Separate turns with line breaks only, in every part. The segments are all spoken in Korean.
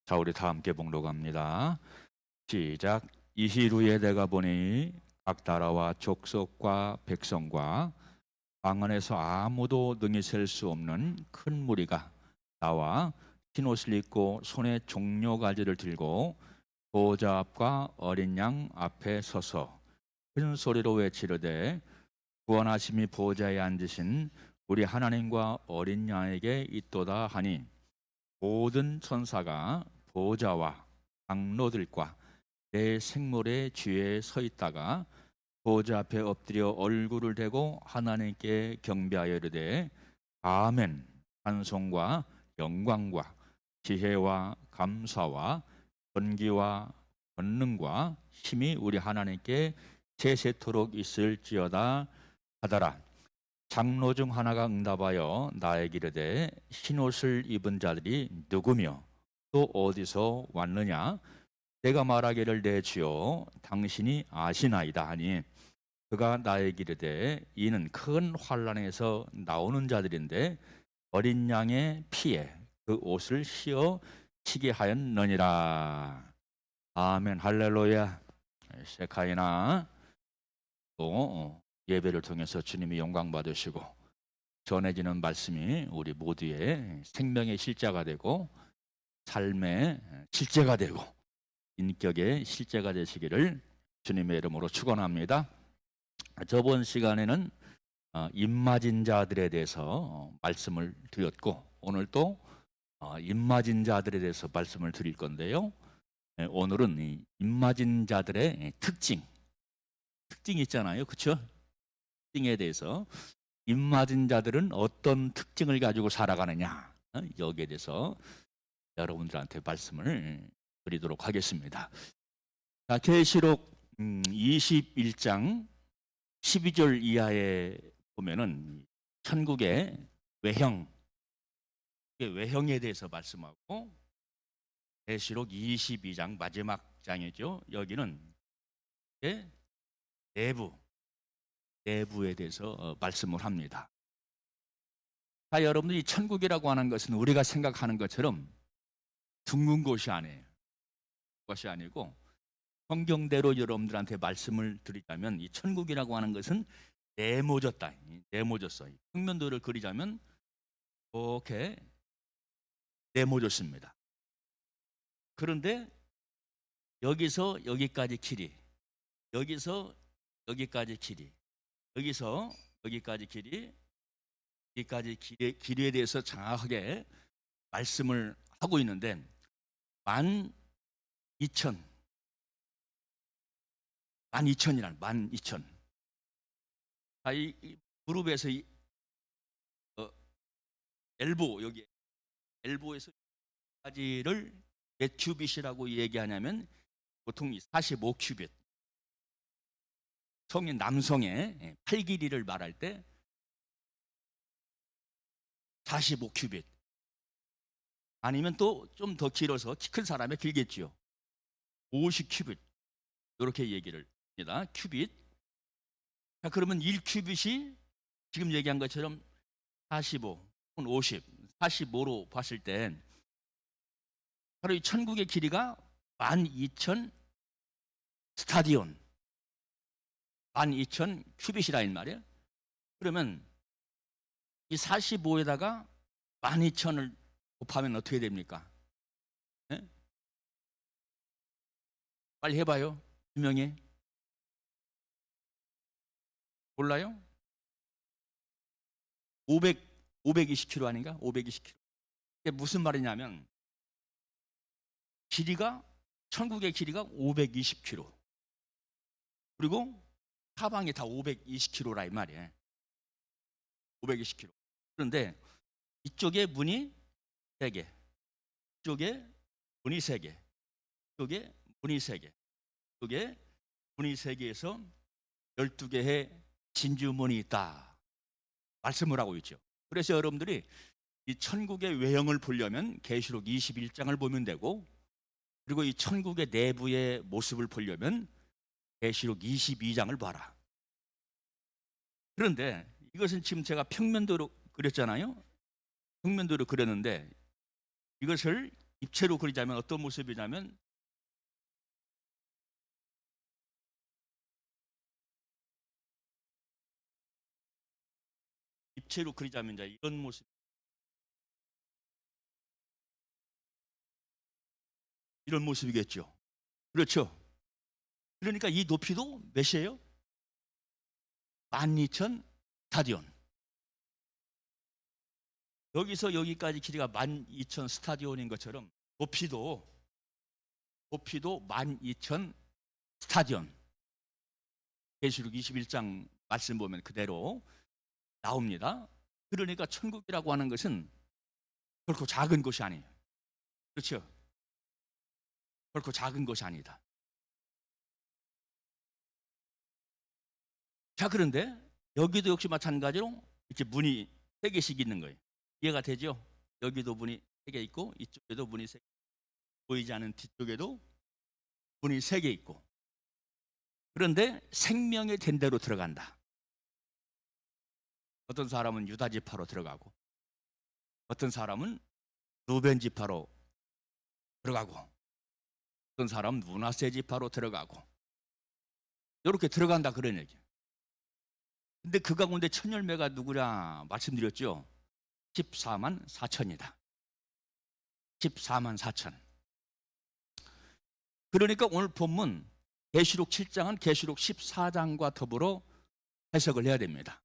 자, 우리 다 함께 봉독합니다. 시작. 이시루에 내가 보니 각 나라와 족속과 백성과 방언에서 아무도 능히 셀 수 없는 큰 무리가 나와 흰옷을 입고 손에 종려가지를 들고 보좌 앞과 어린 양 앞에 서서 큰 소리로 외치르되 구원하심이 보좌에 앉으신 우리 하나님과 어린 양에게 있도다 하니 모든 천사가 보좌와 장로들과 내 생물의 뒤에 서 있다가 보좌 앞에 엎드려 얼굴을 대고 하나님께 경배하여 이르되 아멘. 찬송과 영광과 지혜와 감사와 권기와 권능과 힘이 우리 하나님께 세세토록 있을지어다 하더라. 장로 중 하나가 응답하여 나에게 이르되 흰옷을 입은 자들이 누구며 또 어디서 왔느냐? 내가 말하기를 내 주여 당신이 아시나이다 하니 그가 나에게 이르되 이는 큰 환난에서 나오는 자들인데 어린 양의 피에 그 옷을 씌어 치게 하였느니라. 아멘. 할렐루야. 세카이나. 또 예배를 통해서 주님이 영광 받으시고 전해지는 말씀이 우리 모두의 생명의 실제가 되고 삶의 실제가 되고 인격의 실제가 되시기를 주님의 이름으로 축원합니다. 저번 시간에는 입맞은 자들에 대해서 말씀을 드렸고 오늘 또 입맞은 자들에 대해서 말씀을 드릴 건데요. 오늘은 이 입맞은 자들의 특징이 있잖아요. 그렇죠? 특징에 대해서 입맞은 자들은 어떤 특징을 가지고 살아가느냐 여기에 대해서 여러분들한테 말씀을 드리도록 하겠습니다. 자, 계시록 21장 12절 이하에 보면은 천국의 외형에 대해서 말씀하고 계시록 22장 마지막 장이죠. 여기는 내부에 대해서 말씀을 합니다. 자, 여러분들이 천국이라고 하는 것은 우리가 생각하는 것처럼 둥근 곳이 아니에요. 것이 아니고 성경대로 여러분들한테 말씀을 드리자면 이 천국이라고 하는 것은 네모졌다. 네모졌어. 평면도를 그리자면 이렇게 네모졌습니다. 그런데 여기서 여기까지 길이, 여기서 여기까지 길이, 여기서 여기까지 길이, 여기까지 길이에 대해서 정확하게 말씀을 하고 있는데 12,000이란 12,000. 이 그룹에서 여기 엘보에서 까지를 몇 큐빗이라고 얘기하냐면 보통 45큐빗. 성인 남성의 팔 길이를 말할 때 45큐빗. 아니면 또 좀 더 길어서 키 큰 사람이 길겠죠. 50큐빗. 이렇게 얘기를 합니다. 큐빗. 자, 그러면 1큐빗이 지금 얘기한 것처럼 45, 50, 45로 봤을 때 바로 이 천국의 길이가 12,000 스타디온, 12,000 큐빗이라 이 말이에요. 그러면 이 45에다가 12,000을 곱하면 어떻게 됩니까? 네? 빨리 해봐요. 분명히 몰라요? 520km 아닌가? 520km. 이게 무슨 말이냐면 천국의 길이가 520km. 그리고 사방이 다 520km라 이 말이에요. 520km. 그런데 이쪽에 문이 3개, 이쪽에 문이 3개, 이쪽에 문이 3개, 이쪽에 문이 3개에서 12개의 진주문이 있다. 말씀을 하고 있죠. 그래서 여러분들이 이 천국의 외형을 보려면 계시록 21장을 보면 되고, 그리고 이 천국의 내부의 모습을 보려면 계시록 22장을 봐라. 그런데 이것은 지금 제가 평면도로 그렸잖아요. 평면도로 그렸는데 이것을 입체로 그리자면 어떤 모습이냐면 입체로 그리자면 이제 이런 모습, 이런 모습이겠죠. 그렇죠. 그러니까 이 높이도 몇이에요? 12,000 스타디온. 여기서 여기까지 길이가 12,000 스타디온인 것처럼 높이도 12,000 스타디온. 계시록 21장 말씀 보면 그대로 나옵니다. 그러니까 천국이라고 하는 것은 결코 작은 곳이 아니에요. 그렇죠? 결코 작은 것이 아니다. 자, 그런데 여기도 역시 마찬가지로 이렇게 문이 3개씩 있는 거예요. 이해가 되죠? 여기도 문이 3개 있고 이쪽에도 문이 3개, 보이지 않는 뒤쪽에도 문이 3개 있고. 그런데 생명의 된 대로 들어간다. 어떤 사람은 유다 지파로 들어가고, 어떤 사람은 루벤 지파로 들어가고, 어떤 사람은 므낫세 지파로 들어가고, 이렇게 들어간다 그런 얘기예요. 근데 그 가운데 첫 열매가 누구냐 말씀드렸죠. 14만 4천이다. 14만 4천. 그러니까 오늘 본문 계시록 7장은 계시록 14장과 더불어 해석을 해야 됩니다.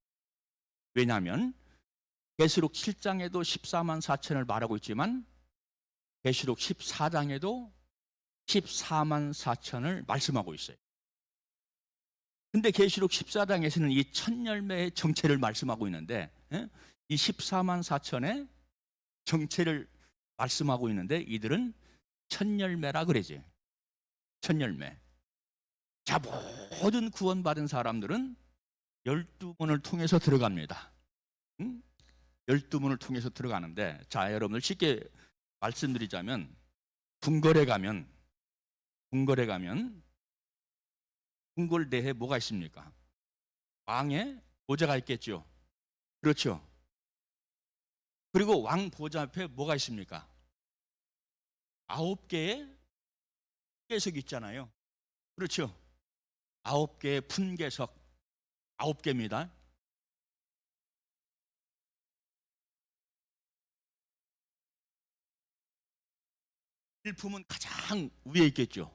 왜냐하면 계시록 7장에도 14만 4천을 말하고 있지만 계시록 14장에도 14만 4천을 말씀하고 있어요. 근데 계시록 14장에서는 이 첫 열매의 정체를 말씀하고 있는데, 이 14만 4천의 정체를 말씀하고 있는데 이들은 첫 열매라 그러지. 첫 열매. 자, 모든 구원받은 사람들은 12문을 통해서 들어갑니다. 12문을 통해서 들어가는데, 자, 여러분들 쉽게 말씀드리자면 궁궐에 가면 궁궐대에 뭐가 있습니까? 왕의 보좌가 있겠죠. 그렇죠. 그리고 왕 보좌 앞에 뭐가 있습니까? 9개의 풍계석이 있잖아요. 그렇죠. 9개의 풍계석, 9개입니다. 일품은 가장 위에 있겠죠.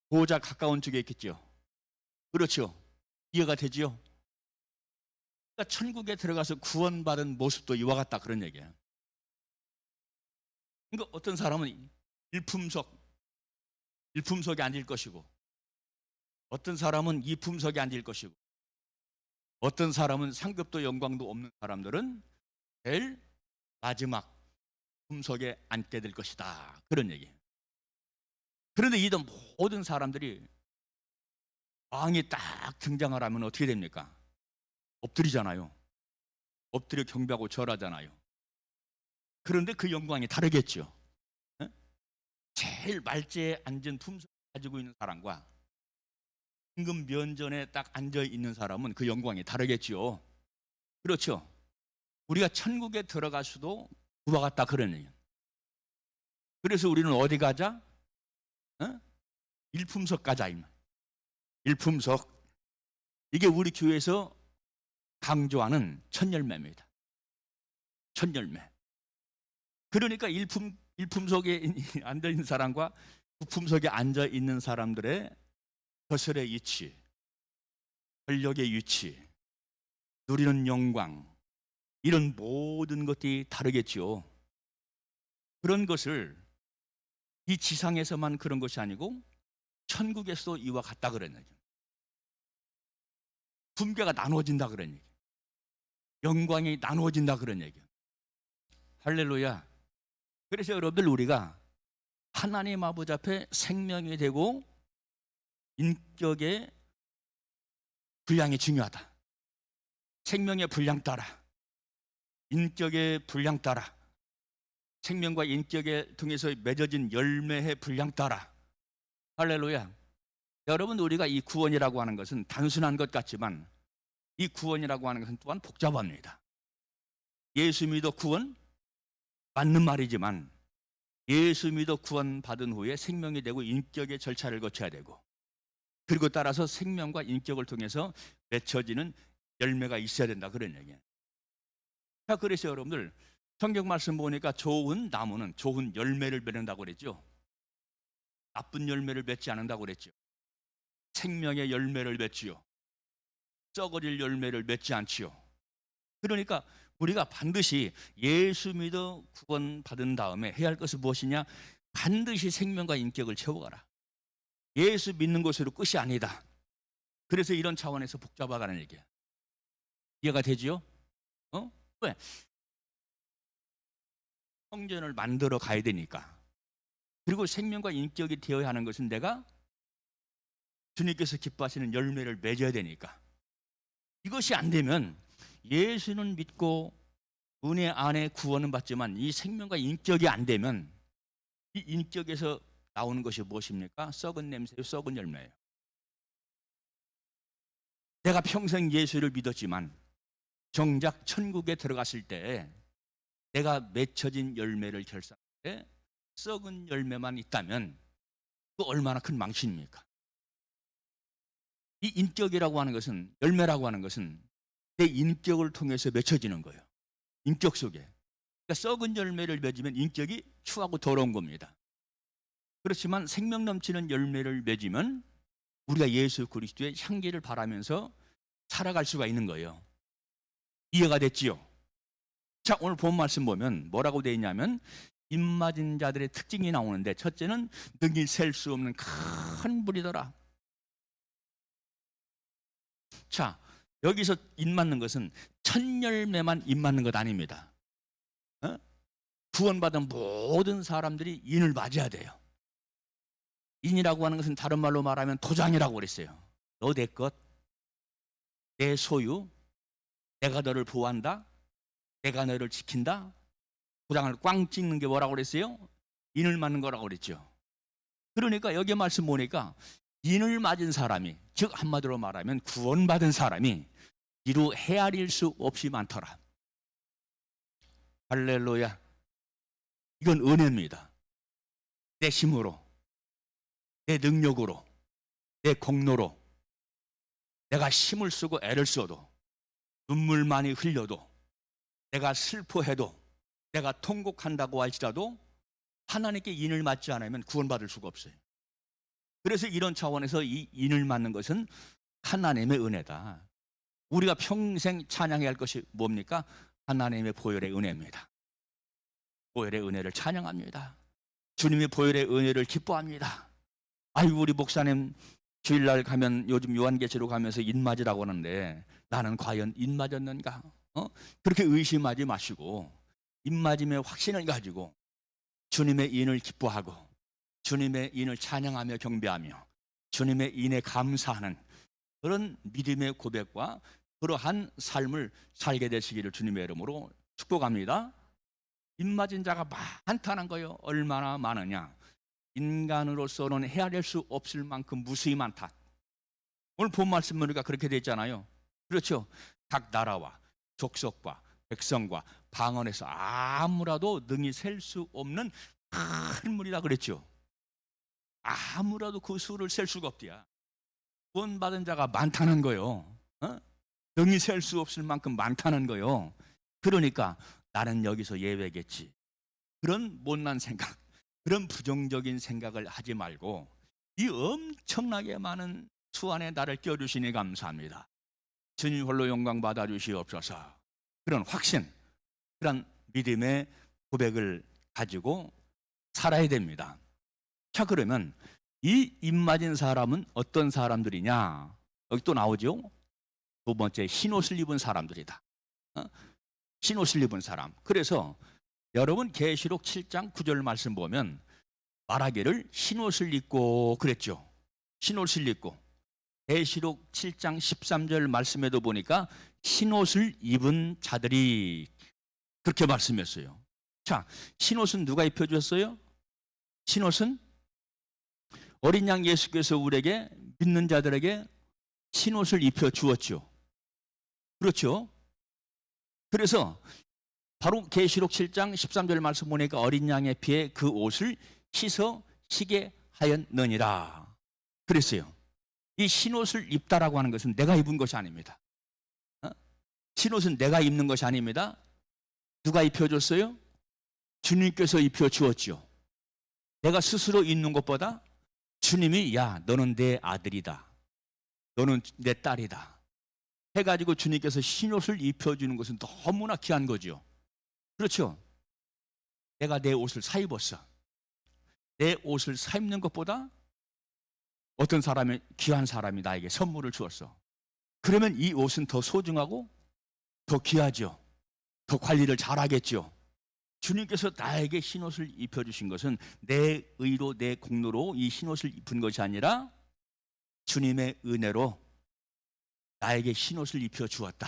보호자 가까운 쪽에 있겠죠. 그렇죠. 이해가 되지요? 그러니까 천국에 들어가서 구원받은 모습도 이와 같다 그런 얘기예요. 그러니까 어떤 사람은 일품석에 앉을 것이고, 어떤 사람은 이품석에 앉을 것이고, 어떤 사람은 상급도 영광도 없는 사람들은 제일 마지막 품석에 앉게 될 것이다 그런 얘기예요. 그런데 이 모든 사람들이 왕이 딱 등장을 하면 어떻게 됩니까? 엎드리잖아요. 엎드려 경배하고 절하잖아요. 그런데 그 영광이 다르겠죠. 제일 말제에 앉은 품석을 가지고 있는 사람과 임금 면전에 딱 앉아 있는 사람은 그 영광이 다르겠죠. 그렇죠. 우리가 천국에 들어갈 수도 그와 같다 그런 얘기예요. 그래서 우리는 어디 가자? 일품석 가자. 일품석. 이게 우리 교회에서 강조하는 첫 열매입니다. 첫 열매. 그러니까 일품석에 앉아 있는 사람과 부품석에 앉아 있는 사람들의 거슬의 위치, 권력의 위치, 누리는 영광, 이런 모든 것들이 다르겠죠. 그런 것을 이 지상에서만 그런 것이 아니고 천국에서도 이와 같다 그런 얘기예요. 분배가 나누어진다 그런 얘기예요. 영광이 나누어진다 그런 얘기예요. 할렐루야. 그래서 여러분들 우리가 하나님 아버지 앞에 생명이 되고 인격의 분량이 중요하다. 생명의 분량 따라, 인격의 분량 따라, 생명과 인격에 통해서 맺어진 열매의 분량 따라. 할렐루야. 여러분, 우리가 이 구원이라고 하는 것은 단순한 것 같지만 이 구원이라고 하는 것은 또한 복잡합니다. 예수 믿어 구원 맞는 말이지만 예수 믿어 구원받은 후에 생명이 되고 인격의 절차를 거쳐야 되고, 그리고 따라서 생명과 인격을 통해서 맺혀지는 열매가 있어야 된다, 그런 얘기예요. 자, 그래서 여러분들 성경 말씀 보니까 좋은 나무는 좋은 열매를 맺는다고 그랬죠. 나쁜 열매를 맺지 않는다고 그랬죠. 생명의 열매를 맺지요. 썩어질 열매를 맺지 않지요. 그러니까 우리가 반드시 예수 믿어 구원받은 다음에 해야 할 것은 무엇이냐? 반드시 생명과 인격을 채워가라. 예수 믿는 것으로 끝이 아니다. 그래서 이런 차원에서 복잡하다는 얘기야. 이해가 되지요? 왜? 성전을 만들어 가야 되니까. 그리고 생명과 인격이 되어야 하는 것은 내가 주님께서 기뻐하시는 열매를 맺어야 되니까. 이것이 안 되면 예수는 믿고 은혜 안에 구원은 받지만 이 생명과 인격이 안 되면 이 인격에서 나오는 것이 무엇입니까? 썩은 냄새요, 썩은 열매예요. 내가 평생 예수를 믿었지만 정작 천국에 들어갔을 때 내가 맺혀진 열매를 결산할 때 썩은 열매만 있다면 그 얼마나 큰 망신입니까? 이 인격이라고 하는 것은, 열매라고 하는 것은 내 인격을 통해서 맺혀지는 거예요. 인격 속에. 그러니까 썩은 열매를 맺으면 인격이 추하고 더러운 겁니다. 그렇지만 생명 넘치는 열매를 맺으면 우리가 예수 그리스도의 향기를 바라면서 살아갈 수가 있는 거예요. 이해가 됐지요? 자, 오늘 본 말씀 보면 뭐라고 되어 있냐면 입맞은 자들의 특징이 나오는데, 첫째는 능히 셀 수 없는 큰 불이더라. 자, 여기서 입맞는 것은 첫 열매만 입맞는 것 아닙니다. 구원받은 모든 사람들이 인을 맞아야 돼요. 인이라고 하는 것은 다른 말로 말하면 도장이라고 그랬어요. 너 내 것, 내 소유, 내가 너를 보호한다, 내가 너를 지킨다. 도장을 꽝 찍는 게 뭐라고 그랬어요? 인을 맞는 거라고 그랬죠. 그러니까 여기 말씀 보니까 인을 맞은 사람이, 즉 한마디로 말하면 구원받은 사람이 이루 헤아릴 수 없이 많더라. 할렐루야. 이건 은혜입니다. 내 힘으로, 내 능력으로, 내 공로로 내가 힘을 쓰고 애를 써도, 눈물 많이 흘려도, 내가 슬퍼해도, 내가 통곡한다고 할지라도 하나님께 인을 맞지 않으면 구원받을 수가 없어요. 그래서 이런 차원에서 이 인을 맞는 것은 하나님의 은혜다. 우리가 평생 찬양해야 할 것이 뭡니까? 하나님의 보혈의 은혜입니다. 보혈의 은혜를 찬양합니다. 주님의 보혈의 은혜를 기뻐합니다. 아이고, 우리 목사님 주일날 가면 요즘 요한계시록 가면서 인 맞으라고 하는데 나는 과연 인 맞았는가? 그렇게 의심하지 마시고 인맞음의 확신을 가지고 주님의 인을 기뻐하고 주님의 인을 찬양하며 경배하며 주님의 인에 감사하는 그런 믿음의 고백과 그러한 삶을 살게 되시기를 주님의 이름으로 축복합니다. 인맞은 자가 많다는 거예요. 얼마나 많으냐? 인간으로서는 헤아릴 수 없을 만큼 무수히 많다. 오늘 본 말씀 보니까 그렇게 돼 있잖아요. 그렇죠? 각 나라와 족속과 백성과 방언에서 아무라도 능히 셀 수 없는 큰 물이라 그랬죠. 아무라도 그 수를 셀 수가 없대야. 구원받은 자가 많다는 거요. 능히 셀 수 없을 만큼 많다는 거요. 그러니까 나는 여기서 예외겠지. 그런 못난 생각, 그런 부정적인 생각을 하지 말고 이 엄청나게 많은 수 안에 나를 껴주시니 감사합니다. 주님 홀로 영광 받아주시옵소서. 그런 확신, 그런 믿음의 고백을 가지고 살아야 됩니다. 자, 그러면 이 입맞은 사람은 어떤 사람들이냐? 여기 또 나오죠. 두 번째, 흰옷을 입은 사람들이다. 흰옷을 입은 사람. 그래서 여러분 계시록 7장 9절 말씀 보면 말하기를 흰옷을 입고 그랬죠. 흰옷을 입고. 계시록 7장 13절 말씀에도 보니까 흰옷을 입은 자들이 그렇게 말씀했어요. 자, 흰옷은 누가 입혀주셨어요? 흰옷은 어린 양 예수께서 우리에게 믿는 자들에게 흰옷을 입혀주었죠. 그렇죠? 그래서 바로 계시록 7장 13절 말씀 보니까 어린 양의 피에 그 옷을 씻어 시게 하였느니라 그랬어요. 이 흰옷을 입다라고 하는 것은 내가 입은 것이 아닙니다. 흰옷은 내가 입는 것이 아닙니다. 누가 입혀줬어요? 주님께서 입혀주었죠. 내가 스스로 입는 것보다 주님이 야 너는 내 아들이다, 너는 내 딸이다 해가지고 주님께서 흰옷을 입혀주는 것은 너무나 귀한 거죠. 그렇죠? 내가 내 옷을 사 입었어. 내 옷을 사 입는 것보다 어떤 사람이, 귀한 사람이 나에게 선물을 주었어. 그러면 이 옷은 더 소중하고 더 귀하죠. 더 관리를 잘하겠죠. 주님께서 나에게 흰옷을 입혀주신 것은 내 의로 내 공로로 이 흰옷을 입은 것이 아니라 주님의 은혜로 나에게 흰옷을 입혀주었다.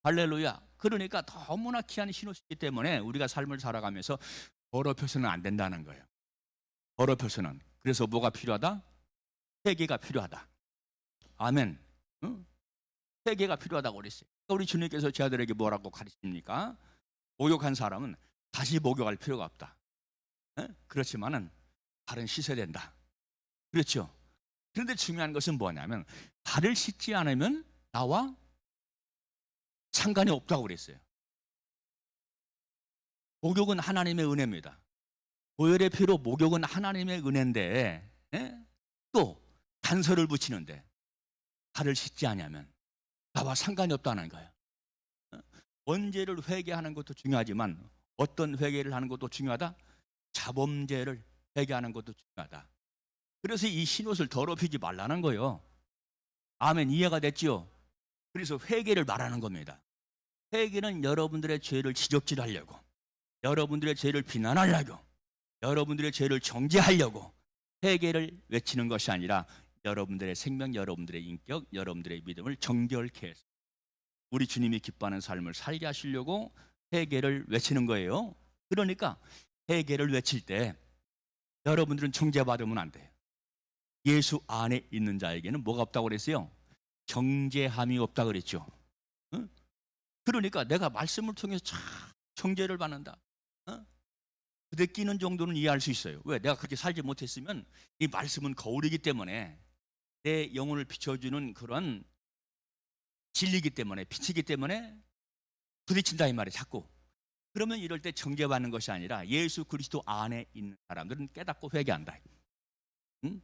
할렐루야. 그러니까 너무나 귀한 흰옷이기 때문에 우리가 삶을 살아가면서 더럽혀서는 안 된다는 거예요. 더럽혀서는. 그래서 뭐가 필요하다? 회개가 필요하다. 아멘. 응? 회개가 필요하다고 그랬어요. 우리 주님께서 제 아들에게 뭐라고 가르칩니까? 목욕한 사람은 다시 목욕할 필요가 없다. 그렇지만은 발은 씻어야 된다. 그렇죠? 그런데 중요한 것은 뭐냐면 발을 씻지 않으면 나와 상관이 없다고 그랬어요. 목욕은 하나님의 은혜입니다. 보혈의 피로 목욕은 하나님의 은혜인데 또 단서를 붙이는데 발을 씻지 않으면 나와 상관이 없다는 거예요. 언제를 회개하는 것도 중요하지만 어떤 회개를 하는 것도 중요하다. 자범죄를 회개하는 것도 중요하다. 그래서 이 흰옷을 더럽히지 말라는 거예요. 아멘. 이해가 됐지요? 그래서 회개를 말하는 겁니다. 회개는 여러분들의 죄를 지적질하려고, 여러분들의 죄를 비난하려고, 여러분들의 죄를 정죄하려고 회개를 외치는 것이 아니라 여러분들의 생명, 여러분들의 인격, 여러분들의 믿음을 정결케 해서 우리 주님이 기뻐하는 삶을 살게 하시려고 회개를 외치는 거예요. 그러니까 회개를 외칠 때 여러분들은 정죄받으면 안 돼요. 예수 안에 있는 자에게는 뭐가 없다고 그랬어요? 정죄함이 없다고 그랬죠. 응? 그러니까 내가 말씀을 통해서 참 정죄를 받는다. 그대 끼는 정도는 이해할 수 있어요. 왜? 내가 그렇게 살지 못했으면 이 말씀은 거울이기 때문에 내 영혼을 비춰주는 그런 진리이기 때문에, 빛이기 때문에 부딪힌다 이 말이에요. 자꾸. 그러면 이럴 때 정죄받는 것이 아니라 예수 그리스도 안에 있는 사람들은 깨닫고 회개한다. 응?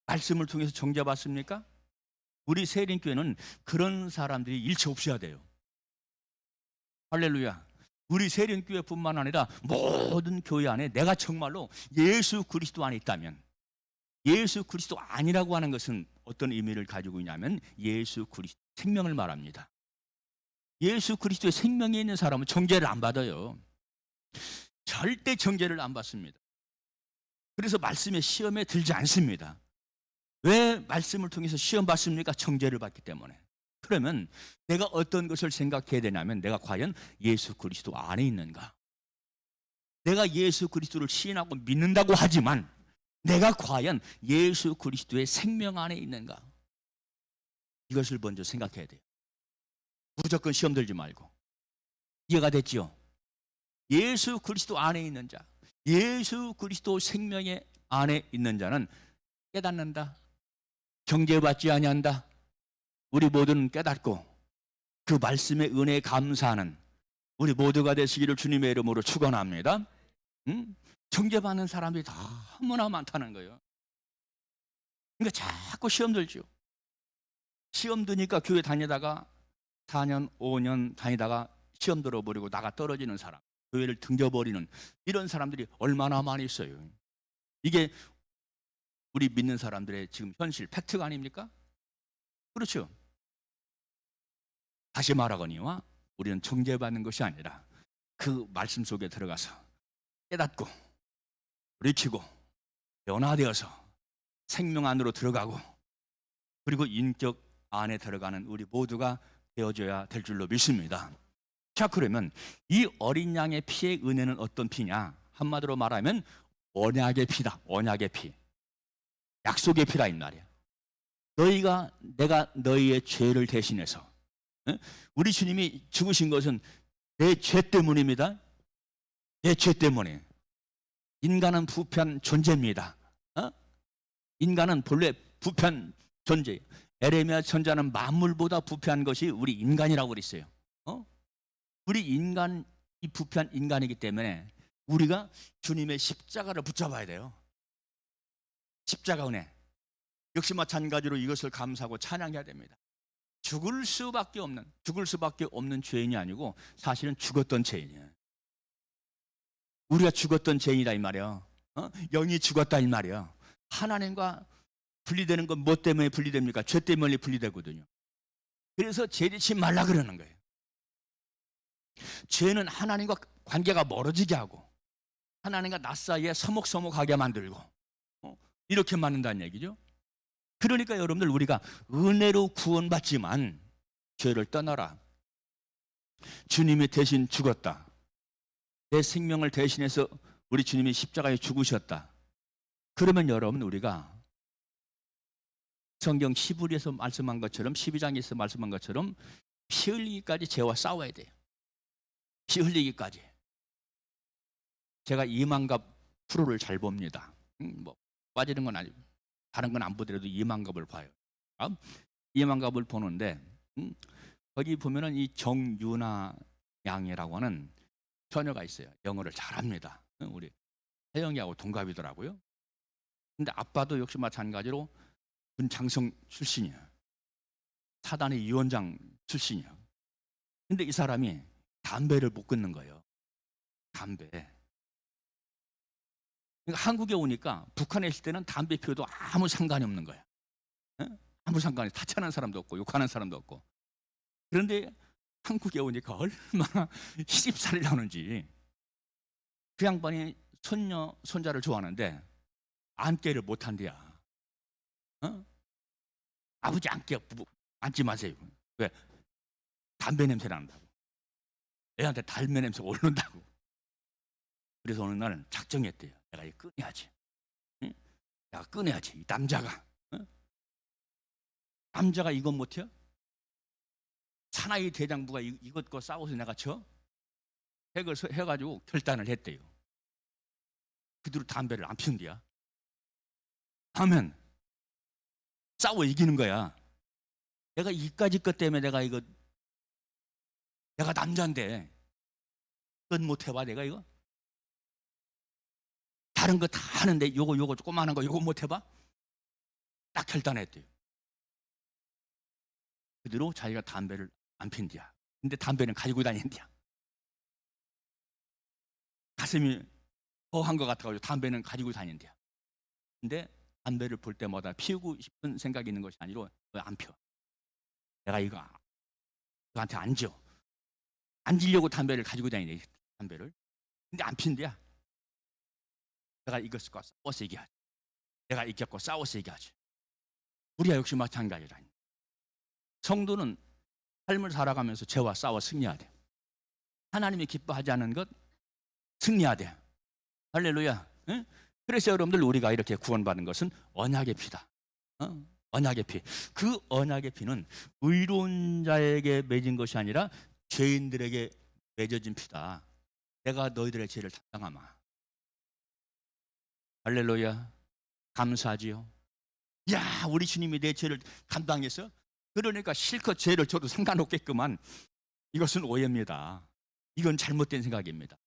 말씀을 통해서 정죄받습니까? 우리 세린교회는 그런 사람들이 일체 없어야 돼요. 할렐루야. 우리 세린교회뿐만 아니라 모든 교회 안에 내가 정말로 예수 그리스도 안에 있다면, 예수 그리스도 아니라고 하는 것은 어떤 의미를 가지고 있냐면 예수 그리스도 생명을 말합니다. 예수 그리스도의 생명에 있는 사람은 정죄를 안 받아요. 절대 정죄를 안 받습니다. 그래서 말씀의 시험에 들지 않습니다. 왜 말씀을 통해서 시험 받습니까? 정죄를 받기 때문에. 그러면 내가 어떤 것을 생각해야 되냐면 내가 과연 예수 그리스도 안에 있는가? 내가 예수 그리스도를 시인하고 믿는다고 하지만 내가 과연 예수 그리스도의 생명 안에 있는가? 이것을 먼저 생각해야 돼요. 무조건 시험 들지 말고. 이해가 됐지요? 예수 그리스도 안에 있는 자, 예수 그리스도 생명의 안에 있는 자는 깨닫는다. 정죄받지 아니한다. 우리 모두는 깨닫고 그 말씀의 은혜에 감사하는 우리 모두가 되시기를 주님의 이름으로 축원합니다. 정죄받는 사람들이 너무나 많다는 거예요. 그러니까 자꾸 시험 들죠. 시험 드니까 교회 다니다가 4년, 5년 다니다가 시험 들어버리고 나가 떨어지는 사람, 교회를 등져버리는 이런 사람들이 얼마나 많이 있어요. 이게 우리 믿는 사람들의 지금 현실, 팩트가 아닙니까? 그렇죠. 다시 말하거니와 우리는 정죄받는 것이 아니라 그 말씀 속에 들어가서 깨닫고 돌이키고 변화되어서 생명 안으로 들어가고 그리고 인격 안에 들어가는 우리 모두가 되어줘야 될 줄로 믿습니다. 자, 그러면 이 어린 양의 피의 은혜는 어떤 피냐? 한마디로 말하면 언약의 피다. 언약의 피. 약속의 피라 이 말이야. 내가 너희의 죄를 대신해서 우리 주님이 죽으신 것은 내 죄 때문입니다. 내 죄 때문에. 인간은 부패한 존재입니다. 인간은 본래 부패한 존재. 에레미야 선지자는 만물보다 부패한 것이 우리 인간이라고 그랬어요. 우리 인간이 부패한 인간이기 때문에 우리가 주님의 십자가를 붙잡아야 돼요. 십자가 은혜. 역시 마찬가지로 이것을 감사하고 찬양해야 됩니다. 죽을 수밖에 없는 죄인이 아니고 사실은 죽었던 죄인이에요. 우리가 죽었던 죄인이다 이 말이야. 영이 죽었다 이 말이야. 하나님과 분리되는 건 뭐 때문에 분리됩니까? 죄 때문에 분리되거든요. 그래서 죄 짓지 말라 그러는 거예요. 죄는 하나님과 관계가 멀어지게 하고 하나님과 나 사이에 서먹서먹하게 만들고 이렇게 만든다는 얘기죠. 그러니까 여러분들 우리가 은혜로 구원받지만 죄를 떠나라. 주님이 대신 죽었다. 내 생명을 대신해서 우리 주님이 십자가에 죽으셨다. 그러면 여러분 우리가 성경 히브리에서 말씀한 것처럼 12장에서 말씀한 것처럼 피 흘리기까지 죄와 싸워야 돼요. 피 흘리기까지. 제가 2만갑 프로를 잘 봅니다. 뭐 빠지는 건 아니고 다른 건 안 보더라도 2만갑을 봐요. 2만갑을 보는데 거기 보면은 이 정유나 양이라고 하는 처녀가 있어요. 영어를 잘합니다. 우리 혜영이하고 동갑이더라고요. 근데 아빠도 역시 마찬가지로 군장성 출신이야. 사단의 위원장 출신이야. 근데 이 사람이 담배를 못 끊는 거예요. 담배. 그러니까 한국에 오니까 북한에 있을 때는 담배 피워도 아무 상관이 없는 거야. 아무 상관이 타치하는 사람도 없고 욕하는 사람도 없고. 그런데 한국에 오니까 얼마나 시집살이를 하는지. 그 양반이 손녀, 손자를 좋아하는데 안깨를 못 한대야. 아버지 안깨 앉지 마세요. 왜? 담배 냄새 난다고. 애한테 담배 냄새가 오른다고. 그래서 어느 날 작정했대요. 내가 이거 끊어야지. 내가 끊어야지. 이 남자가. 남자가 이건 못해요? 사나이 대장부가 이것과 싸워서 내가 쳐? 해가지고 결단을 했대요. 그 뒤로 담배를 안 피운대야. 하면 싸워 이기는 거야. 내가 이까지 것 때문에 내가 남자인데 그건 못 해봐 내가 이거? 다른 거 다 하는데 요거 조그마한 거 요거 못 해봐? 딱 결단했대요. 그 뒤로 자기가 담배를 안 핀대야. 근데 담배는 가지고 다닌대야. 가슴이 허한 것 같아가지고 담배는 가지고 다닌대야. 근데 담배를 볼 때마다 피우고 싶은 생각이 있는 것이 아니라 왜 안 펴? 내가 이거 너한테 안 줘. 앉으려고 담배를 가지고 다니네. 담배를. 근데 안 핀대야. 내가 이것과 싸워서 얘기하지. 내가 이겼고 싸워서 얘기하지. 우리가 역시 마찬가지라. 성도는 삶을 살아가면서 죄와 싸워 승리해야 돼. 하나님이 기뻐하지 않는 것 승리해야 돼. 할렐루야. 응? 그래서 여러분들 우리가 이렇게 구원받은 것은 언약의 피다. 언약의 피. 그 언약의 피는 의로운 자에게 맺은 것이 아니라 죄인들에게 맺어진 피다. 내가 너희들의 죄를 담당하마. 할렐루야. 감사하지요. 야, 우리 주님이 내 죄를 감당해서 그러니까 실컷 죄를 져도 상관없겠구만. 이것은 오해입니다. 이건 잘못된 생각입니다.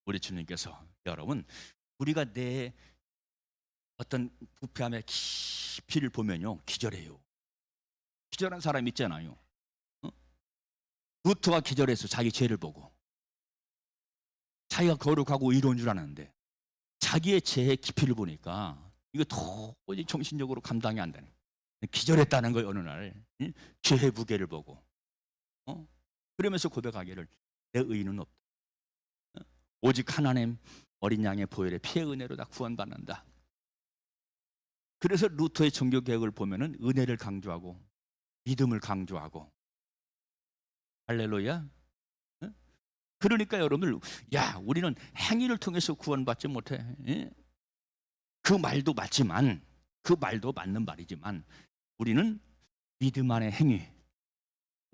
우리 주님께서 여러분 우리가 내 어떤 부패함의 깊이를 보면요 기절해요. 기절한 사람 있잖아요. 루트가 기절해서 자기 죄를 보고 자기가 거룩하고 의로운 줄 아는데 자기의 죄의 깊이를 보니까 이거 도저히 정신적으로 감당이 안 되네. 기절했다는 거예요. 어느 날 죄의 무게를 보고 그러면서 고백하기를 내 의는 없다. 오직 하나님 어린 양의 보혈의 피의 은혜로 다 구원받는다. 그래서 루터의 종교 개혁을 보면은 은혜를 강조하고 믿음을 강조하고 할렐루야. 그러니까 여러분들 야 우리는 행위를 통해서 구원받지 못해. 그 말도 맞지만 그 말도 맞는 말이지만 우리는 믿음 안의 행위,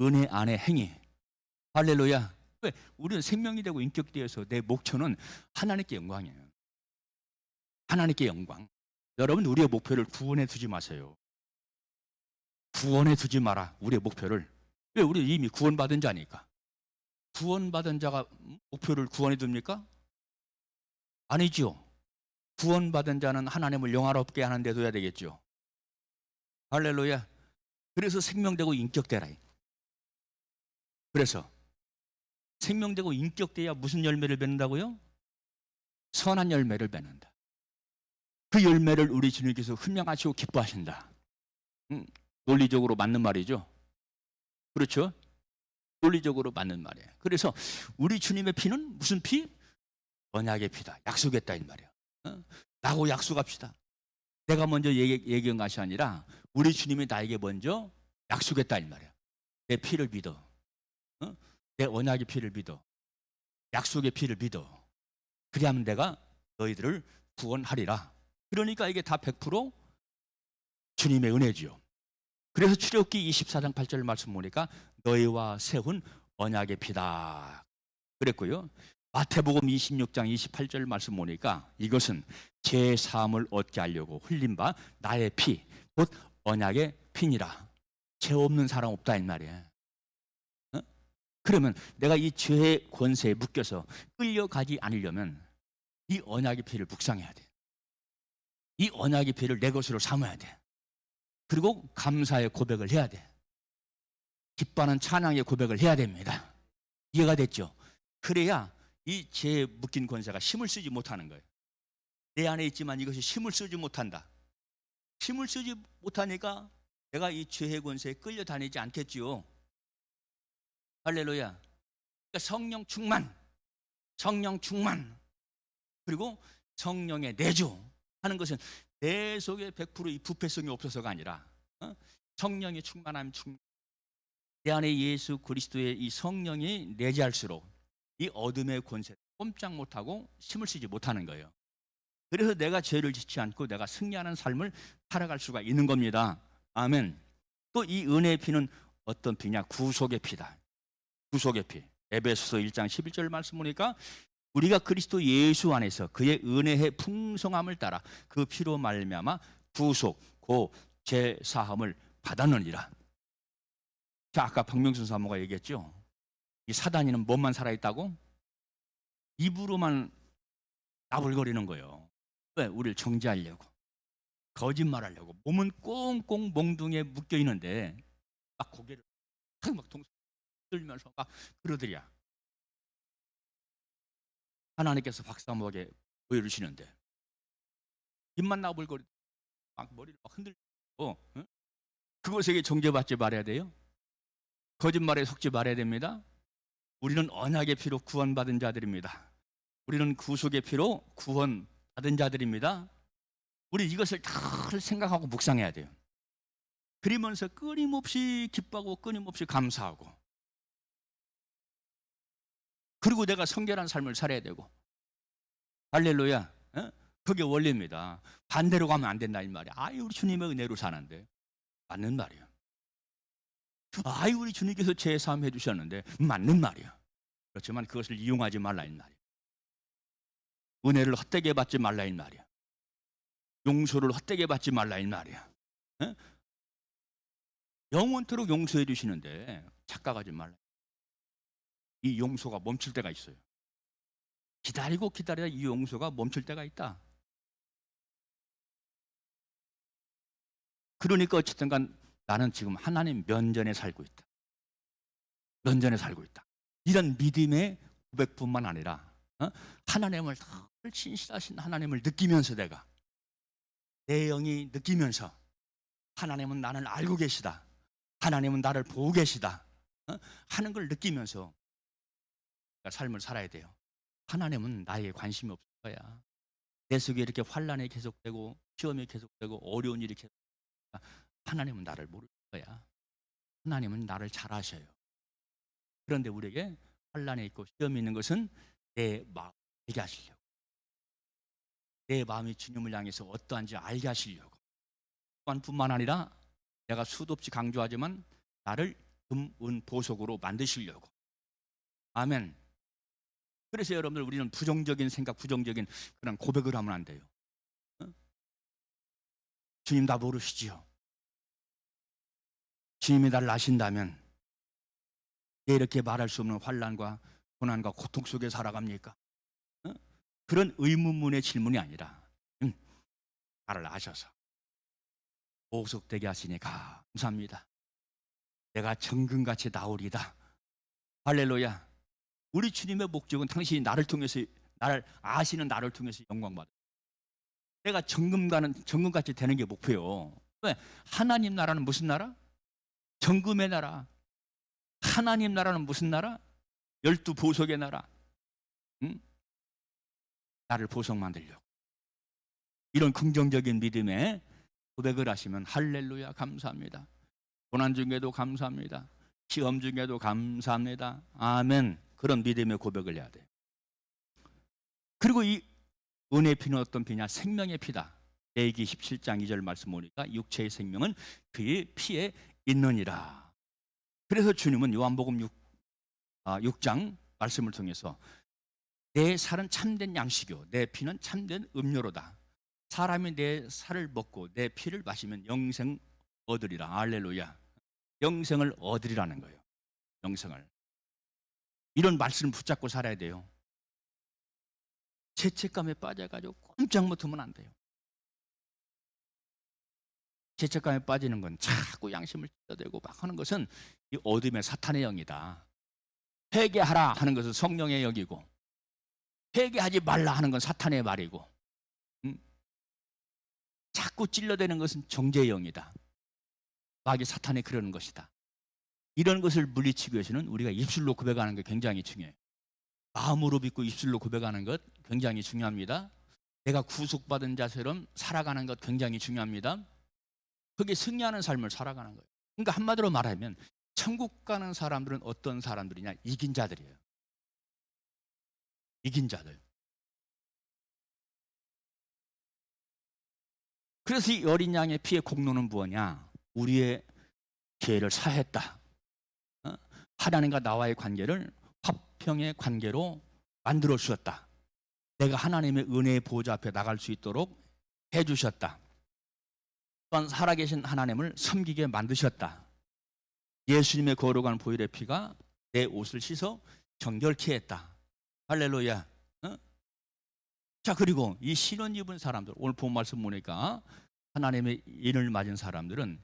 은혜 안의 행위. 할렐루야. 왜? 우리는 생명이 되고 인격이 되어서 내 목표는 하나님께 영광이에요. 하나님께 영광. 여러분, 우리의 목표를 구원에 두지 마세요. 구원에 두지 마라, 우리의 목표를. 왜? 우리 이미 구원받은 자니까. 구원받은 자가 목표를 구원에 둡니까? 아니죠. 구원받은 자는 하나님을 영화롭게 하는 데 둬야 되겠죠. 할렐루야. 그래서 생명되고 인격되라. 그래서 생명되고 인격돼야 무슨 열매를 맺는다고요? 선한 열매를 맺는다. 그 열매를 우리 주님께서 흠양하시고 기뻐하신다. 논리적으로 맞는 말이죠. 그렇죠? 논리적으로 맞는 말이에요. 그래서 우리 주님의 피는 무슨 피? 언약의 피다. 약속했다 이 말이에요. 나하고 약속합시다. 내가 먼저 얘기한 것이 아니라 우리 주님이 나에게 먼저 약속했다 이 말이에요. 내 피를 믿어. 내 언약의 피를 믿어. 약속의 피를 믿어. 그리하면 내가 너희들을 구원하리라. 그러니까 이게 다 100% 주님의 은혜지요. 그래서 출애굽기 24장 8절 말씀 보니까 너희와 세운 언약의 피다 그랬고요. 마태복음 26장 28절 말씀 보니까 이것은 제 사함을 얻게 하려고 흘린 바 나의 피, 곧 언약의 피니라. 죄 없는 사람 없다 이 말이에요. 그러면 내가 이 죄의 권세에 묶여서 끌려가지 않으려면 이 언약의 피를 묵상해야 돼. 이 언약의 피를 내 것으로 삼아야 돼. 그리고 감사의 고백을 해야 돼. 기뻐하는 찬양의 고백을 해야 됩니다. 이해가 됐죠? 그래야 이 죄에 묶인 권세가 힘을 쓰지 못하는 거예요. 내 안에 있지만 이것이 힘을 쓰지 못한다. 힘을 쓰지 못하니까 내가 이 죄의 권세에 끌려다니지 않겠지요. 할렐루야. 그러니까 성령 충만, 그리고 성령의 내주 하는 것은 내 속에 100% 이 부패성이 없어서가 아니라 성령의 충만함, 내 안에 예수 그리스도의 이 성령이 내재할수록 이 어둠의 권세를 꼼짝 못하고 힘을 쓰지 못하는 거예요. 그래서 내가 죄를 짓지 않고 내가 승리하는 삶을 살아갈 수가 있는 겁니다. 아멘. 또 이 은혜의 피는 어떤 피냐? 구속의 피다. 구속의 피. 에베소서 1장 11절 말씀 보니까 우리가 그리스도 예수 안에서 그의 은혜의 풍성함을 따라 그 피로 말미암아 구속, 고 죄 사함을 받았느니라. 자, 아까 박명순 사모가 얘기했죠. 이 사단이는 뭐만 살아있다고? 입으로만 나불거리는 거예요. 왜? 우리를 정죄하려고, 거짓말하려고. 몸은 꽁꽁 몽둥이에 묶여 있는데 막 고개를 막 동들면서 막 그러더랴. 하나님께서 박사목에 보여주시는데 입만 나불거리고 막 머리를 막 흔들고, 그것에게 정죄받지 말아야 돼요. 거짓말에 속지 말아야 됩니다. 우리는 언약의 피로 구원받은 자들입니다. 우리는 구속의 피로 구원받은 자들입니다. 우리 이것을 다 생각하고 묵상해야 돼요. 그러면서 끊임없이 기뻐하고 끊임없이 감사하고, 그리고 내가 성결한 삶을 살아야 되고. 할렐루야. 그게 원리입니다. 반대로 가면 안 된다 이 말이야. 아이, 우리 주님의 은혜로 사는데. 맞는 말이야. 아이, 우리 주님께서 죄 사함 해주셨는데. 맞는 말이야. 그렇지만 그것을 이용하지 말라 이 말이야. 은혜를 헛되게 받지 말라 이 말이야. 용서를 헛되게 받지 말라 이 말이야. 영원토록 용서해 주시는데 착각하지 말라. 이 용서가 멈출 때가 있어요. 기다리고 기다리다 이 용서가 멈출 때가 있다. 그러니까 어쨌든 간 나는 지금 하나님 면전에 살고 있다. 면전에 살고 있다. 이런 믿음의 고백뿐만 아니라 하나님을 더 신실하신 하나님을 느끼면서, 내가 내 영이 느끼면서 하나님은 나를 알고 계시다, 하나님은 나를 보고 계시다 하는 걸 느끼면서 삶을 살아야 돼요. 하나님은 나에게 관심이 없을 거야. 내 속에 이렇게 환난이 계속되고 시험이 계속되고 어려운 일이 계속되고, 하나님은 나를 모를 거야. 하나님은 나를 잘 아셔요. 그런데 우리에게 환난이 있고 시험이 있는 것은 내 마음을 알게 하시려고, 내 마음이 주님을 향해서 어떠한지 알게 하시려고. 뿐만 아니라 내가 수도 없이 강조하지만 나를 금, 은, 보석으로 만드시려고. 아멘. 그래서 여러분들 우리는 부정적인 생각, 부정적인 그런 고백을 하면 안 돼요. 주님 다 모르시지요. 주님이 나를 아신다면 왜 이렇게 말할 수 없는 환난과 고난과 고통 속에 살아갑니까? 그런 의문문의 질문이 아니라 나를 아셔서 보석되게 하시니 감사합니다. 내가 정금같이 나오리다. 할렐루야. 우리 주님의 목적은 당신이 나를 통해서, 나를 아시는 나를 통해서 영광받아. 내가 정금같이 되는 게 목표요. 왜? 하나님 나라는 무슨 나라? 정금의 나라. 하나님 나라는 무슨 나라? 12보석의 나라. 응? 나를 보석 만들려고. 이런 긍정적인 믿음에 고백을 하시면 할렐루야 감사합니다. 고난 중에도 감사합니다. 시험 중에도 감사합니다. 아멘. 그런 믿음의 고백을 해야 돼요. 그리고 이 은혜의 피는 어떤 피냐? 생명의 피다. 레위기 17장 2절 말씀 보니까 육체의 생명은 그의 피에 있느니라. 그래서 주님은 요한복음 6장 말씀을 통해서 내 살은 참된 양식이요 내 피는 참된 음료로다. 사람이 내 살을 먹고 내 피를 마시면 영생 얻으리라. 할렐루야. 영생을 얻으리라는 거예요. 영생을. 이런 말씀을 붙잡고 살아야 돼요. 죄책감에 빠져가지고 꼼짝 못하면 안 돼요. 죄책감에 빠지는 건 자꾸 양심을 찢어대고 막 하는 것은 이 어둠의 사탄의 영이다. 회개하라 하는 것은 성령의 영이고 회개하지 말라 하는 건 사탄의 말이고 자꾸 찔러대는 것은 정죄의 영이다. 마귀 사탄이 그러는 것이다. 이런 것을 물리치기 위해서는 우리가 입술로 고백하는 게 굉장히 중요해요. 마음으로 믿고 입술로 고백하는 것 굉장히 중요합니다. 내가 구속받은 자처럼 살아가는 것 굉장히 중요합니다. 그게 승리하는 삶을 살아가는 거예요. 그러니까 한마디로 말하면 천국 가는 사람들은 어떤 사람들이냐? 이긴 자들이에요. 이긴 자들. 그래서 이 어린 양의 피의 공로는 무엇이냐? 우리의 죄를 사했다. 하나님과 나와의 관계를 화평의 관계로 만들어 주셨다. 내가 하나님의 은혜의 보좌 앞에 나갈 수 있도록 해주셨다. 또한 살아계신 하나님을 섬기게 만드셨다. 예수님의 거룩한 보혈의 피가 내 옷을 씻어 정결케 했다. 할렐루야. 자, 그리고 이 신원 입은 사람들, 오늘 본 말씀 보니까 하나님의 인을 맞은 사람들은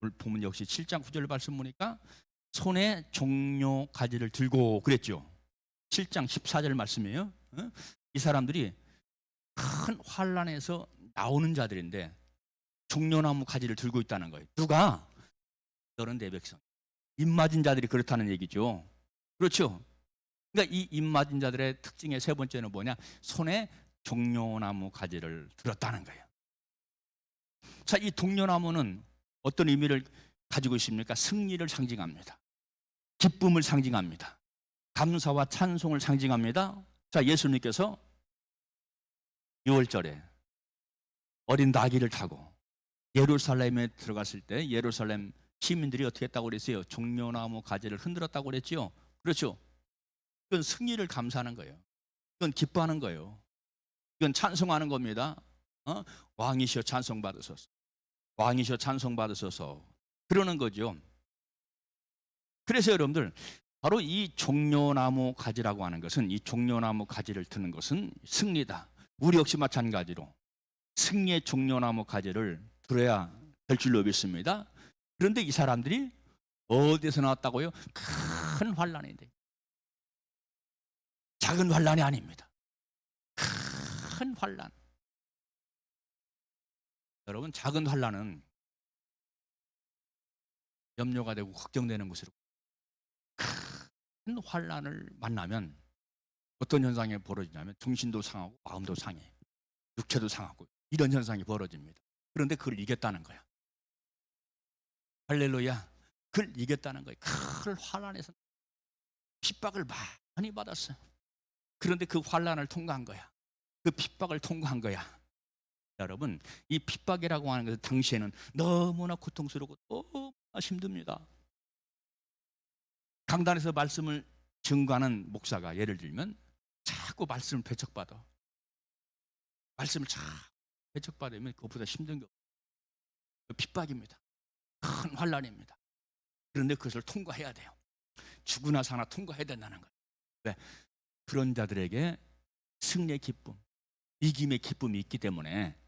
오늘 보면 역시 7장 9절 말씀 보니까 손에 종려 가지를 들고 그랬죠. 7장 14절 말씀이에요. 이 사람들이 큰 환난에서 나오는 자들인데 종려나무 가지를 들고 있다는 거예요. 누가? 너는 내 백성. 입맞은 자들이 그렇다는 얘기죠. 그렇죠. 그러니까 이 입맞은 자들의 특징의 세 번째는 뭐냐? 손에 종려나무 가지를 들었다는 거예요. 자, 이 종려나무는 어떤 의미를 가지고 있습니까? 승리를 상징합니다. 기쁨을 상징합니다. 감사와 찬송을 상징합니다. 자, 예수님께서 6월절에 어린 나귀를 타고 예루살렘에 들어갔을 때 예루살렘 시민들이 어떻게 했다고 그랬어요? 종려나무 가지를 흔들었다고 그랬죠. 그렇죠. 이건 승리를 감사하는 거예요. 이건 기뻐하는 거예요. 이건 찬송하는 겁니다. 왕이시여 찬송 받으소서. 왕이시여 찬송 받으소서. 그러는 거죠. 그래서 여러분들 바로 이 종려나무 가지라고 하는 것은 이 종려나무 가지를 드는 것은 승리다. 우리 역시 마찬가지로 승리의 종려나무 가지를 들어야 될 줄로 믿습니다. 그런데 이 사람들이 어디서 나왔다고요? 큰 환난인데 작은 환난이 아닙니다. 큰 환난. 여러분, 작은 환난은 염려가 되고 걱정되는 것으로 큰 환난을 만나면 어떤 현상이 벌어지냐면 정신도 상하고 마음도 상해, 육체도 상하고 이런 현상이 벌어집니다. 그런데 그걸 이겼다는 거야. 할렐루야. 그걸 이겼다는 거예요. 큰 환난에서 핍박을 많이 받았어요. 그런데 그 환난을 통과한 거야. 그 핍박을 통과한 거야. 여러분, 이 핍박이라고 하는 것은 당시에는 너무나 고통스럽고 너무나 힘듭니다. 강단에서 말씀을 증거하는 목사가 예를 들면 자꾸 말씀을 배척받아. 말씀을 자꾸 배척받으면 그것보다 힘든 게 없어요. 핍박입니다. 큰 환난입니다. 그런데 그것을 통과해야 돼요. 죽으나 사나 통과해야 된다는 거예요. 왜? 그런 자들에게 승리의 기쁨, 이김의 기쁨이 있기 때문에.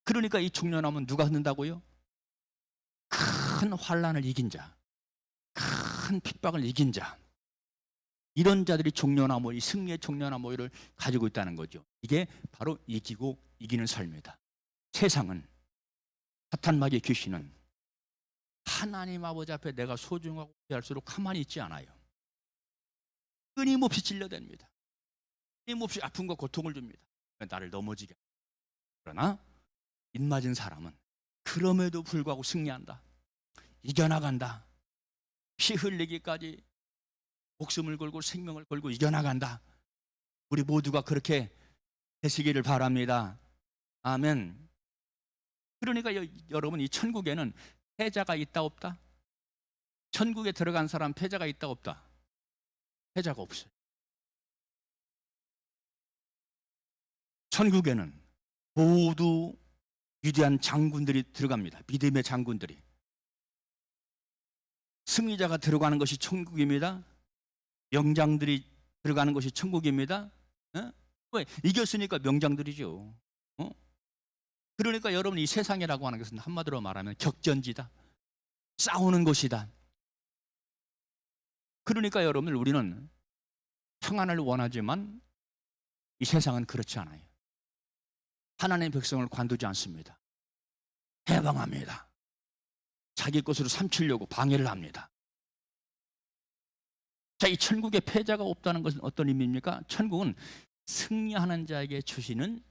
그러니까 이 종려나무는 누가 흔든다고요? 큰 환난을 이긴 자, 큰 핍박을 이긴 자, 이런 자들이 종려나무, 이 승리의 종려나무를 가지고 있다는 거죠. 이게 바로 이기고 이기는 삶이다. 세상은, 사탄 마귀의 귀신은 하나님 아버지 앞에 내가 소중하고 귀할수록 가만히 있지 않아요. 끊임없이 찔러댑니다. 끊임없이 아픔과 고통을 줍니다. 나를 넘어지게. 그러나 입맞은 사람은 그럼에도 불구하고 승리한다. 이겨나간다. 피 흘리기까지 목숨을 걸고 생명을 걸고 이겨나간다. 우리 모두가 그렇게 되시기를 바랍니다. 아멘. 그러니까 여러분, 이 천국에는 패자가 있다 없다? 천국에 들어간 사람 패자가 있다 없다? 패자가 없어요. 천국에는 모두 위대한 장군들이 들어갑니다. 믿음의 장군들이. 승리자가 들어가는 것이 천국입니다. 명장들이 들어가는 것이 천국입니다. 왜? 이겼으니까 명장들이죠. 그러니까 여러분, 이 세상이라고 하는 것은 한마디로 말하면 격전지다. 싸우는 곳이다. 그러니까 여러분, 우리는 평안을 원하지만 이 세상은 그렇지 않아요. 하나님의 백성을 관두지 않습니다. 해방합니다. 자기 것으로 삼키려고 방해를 합니다. 자, 이 천국에 패자가 없다는 것은 어떤 의미입니까? 천국은 승리하는 자에게 주시는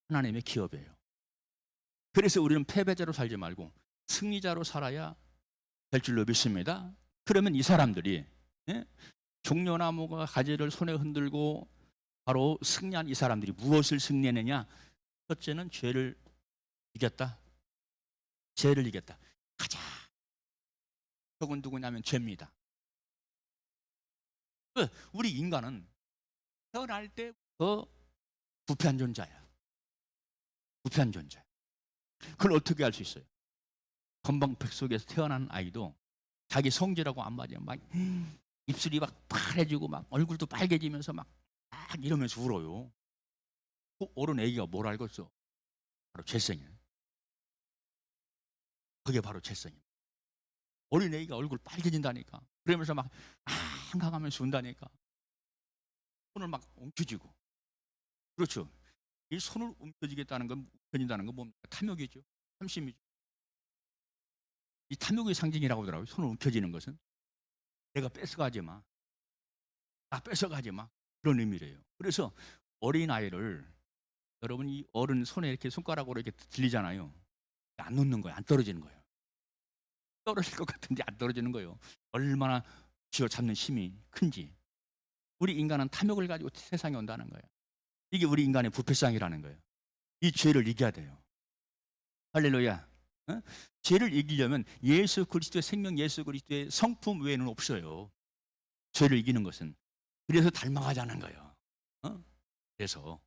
하나님의 기업이에요. 그래서 우리는 패배자로 살지 말고 승리자로 살아야 될 줄로 믿습니다. 그러면 이 사람들이, 종려나무가 가지를 손에 흔들고 바로 승리한 이 사람들이 무엇을 승리했느냐? 첫째는 죄를 이겼다. 죄를 이겼다. 가장 적은 누구냐면 죄입니다. 우리 인간은 태어날 때부터 부패한 존재야. 부패한 존재. 그걸 어떻게 알 수 있어요? 건방백 속에서 태어난 아이도 자기 성질하고 안 맞으면 막 입술이 막 파래지고 막 얼굴도 빨개지면서 막 이러면서 울어요. 어른 애기가 뭘 알겠어? 바로 죄성이에요. 그게 바로 죄성이에요. 어린 애기가 얼굴 빨개진다니까. 그러면서 막 한강하면서 운다니까. 손을 막 움켜쥐고. 그렇죠. 이 손을 움켜쥐겠다는 건, 움켜진다는 건 뭡니까? 탐욕이죠. 탐심이죠. 이 탐욕의 상징이라고 하더라고요. 손을 움켜쥐는 것은. 내가 뺏어가지 마. 나 뺏어가지 마. 그런 의미래요. 그래서 어린아이를, 여러분, 이 어른 손에 이렇게 손가락으로 이렇게 들리잖아요. 안 놓는 거예요. 안 떨어지는 거예요. 떨어질 것 같은데 안 떨어지는 거예요. 얼마나 쥐어잡는 힘이 큰지. 우리 인간은 탐욕을 가지고 세상에 온다는 거예요. 이게 우리 인간의 부패성이라는 거예요. 이 죄를 이겨야 돼요. 할렐루야. 죄를 이기려면 예수 그리스도의 생명, 예수 그리스도의 성품 외에는 없어요. 죄를 이기는 것은. 그래서 닮아가자는 거예요. 그래서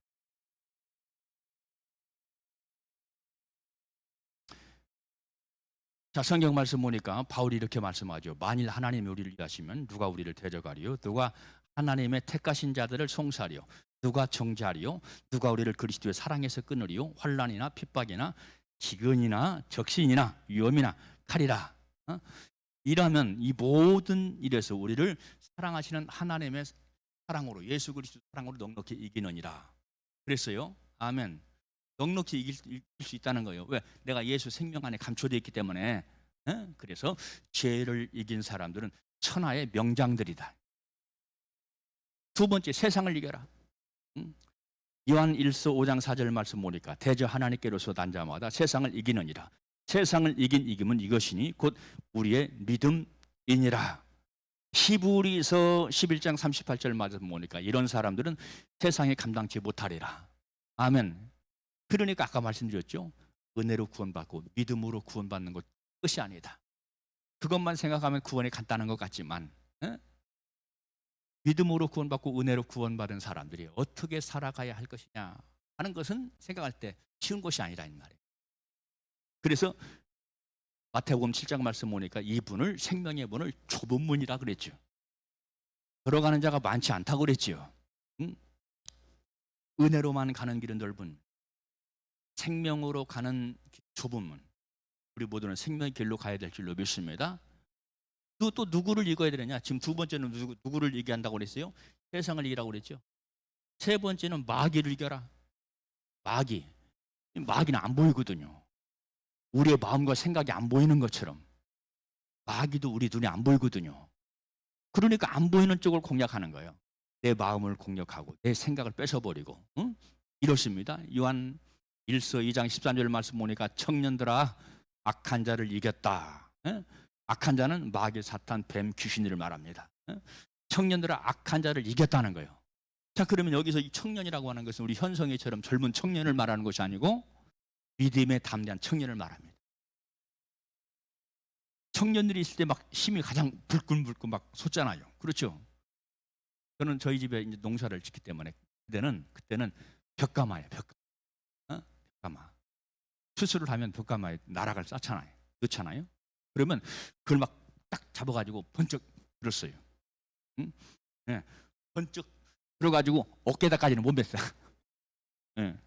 자, 성경 말씀 보니까 바울이 이렇게 말씀하죠. 만일 하나님이 우리를 위하시면 누가 우리를 대적하리요? 누가 하나님의 택하신 자들을 송사하리요? 누가 정죄하리요? 누가 우리를 그리스도의 사랑에서 끊으리요? 환난이나 핍박이나 기근이나 적신이나 위험이나 칼이라. 이러면 이 모든 일에서 우리를 사랑하시는 하나님의 사랑으로, 예수 그리스도 사랑으로 넉넉히 이기느니라. 그랬어요. 아멘. 넉넉히 이길 수 있다는 거예요. 왜? 내가 예수 생명 안에 감춰져 있기 때문에. 그래서 죄를 이긴 사람들은 천하의 명장들이다. 두 번째, 세상을 이겨라. 요한 1서 5장 4절 말씀 보니까 대저 하나님께로서 난 자마다 세상을 이기느니라. 세상을 이긴 이김은 이것이니 곧 우리의 믿음이니라. 히브리서 11장 38절 말씀 보니까 이런 사람들은 세상에 감당치 못하리라. 아멘. 그러니까 아까 말씀드렸죠. 은혜로 구원받고 믿음으로 구원받는 것 끝이 아니다. 그것만 생각하면 구원이 간단한 것 같지만 믿음으로 구원받고 은혜로 구원받은 사람들이 어떻게 살아가야 할 것이냐 하는 것은 생각할 때 쉬운 것이 아니라 이 말이에요. 그래서 마태복음 7장 말씀 보니까 이분을 생명의 문을 좁은 문이라 그랬죠. 들어가는 자가 많지 않다고 그랬지요. 응? 은혜로만 가는 길은 넓은, 생명으로 가는 좁은 문. 우리 모두는 생명의 길로 가야 될 줄로 믿습니다. 또 누구를 이겨야 되느냐? 지금 두 번째는 누구를 이겨한다고 그랬어요? 세상을 이기라고 그랬죠. 세 번째는 마귀를 이겨라. 마귀는 안 보이거든요. 우리의 마음과 생각이 안 보이는 것처럼 마귀도 우리 눈에 안 보이거든요. 그러니까 안 보이는 쪽을 공략하는 거예요. 내 마음을 공략하고 내 생각을 뺏어버리고, 응? 이렇습니다. 요한 1서 2장 13절 말씀 보니까 청년들아 악한 자를 이겼다. 응? 악한 자는 마귀, 사탄, 뱀, 귀신을 말합니다. 응? 청년들아 악한 자를 이겼다는 거예요. 자, 그러면 여기서 이 청년이라고 하는 것은 우리 현성이처럼 젊은 청년을 말하는 것이 아니고 믿음에 담대한 청년을 말합니다. 청년들이 있을 때 막 힘이 가장 불끈불끈 막 솟잖아요. 그렇죠? 저는 저희 집에 이제 농사를 짓기 때문에 그때는 벽가마예요. 벽가마. 수술을 하면 벽가마에 나락을 넣잖아요. 그러면 그걸 막 딱 잡아가지고 번쩍 들었어요. 응? 네. 번쩍 들어가지고 어깨다까지는 못 맸어요. 네.